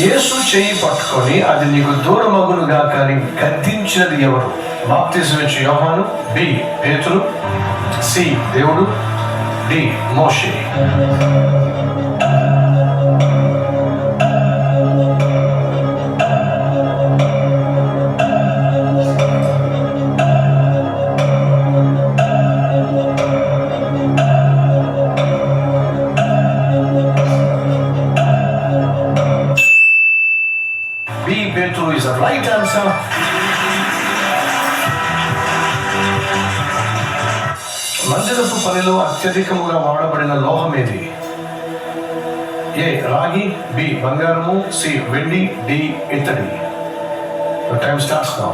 యేసు చేయి పట్టుకొని అది నీకు దూరమగునుగా కానీ గద్దించినది ఎవరు? బాప్తిజం ఇచ్చే యోహాను, బి పేతురు, సి దేవుడు, D Moshe. B. Petru is the right answer. మందిరపు పనిలో అత్యధికముగా వాడబడిన లోహం ఏది? ఏ రాగి, బి బంగారము, సి వెండి, డి ఇత్తడి. The time starts now.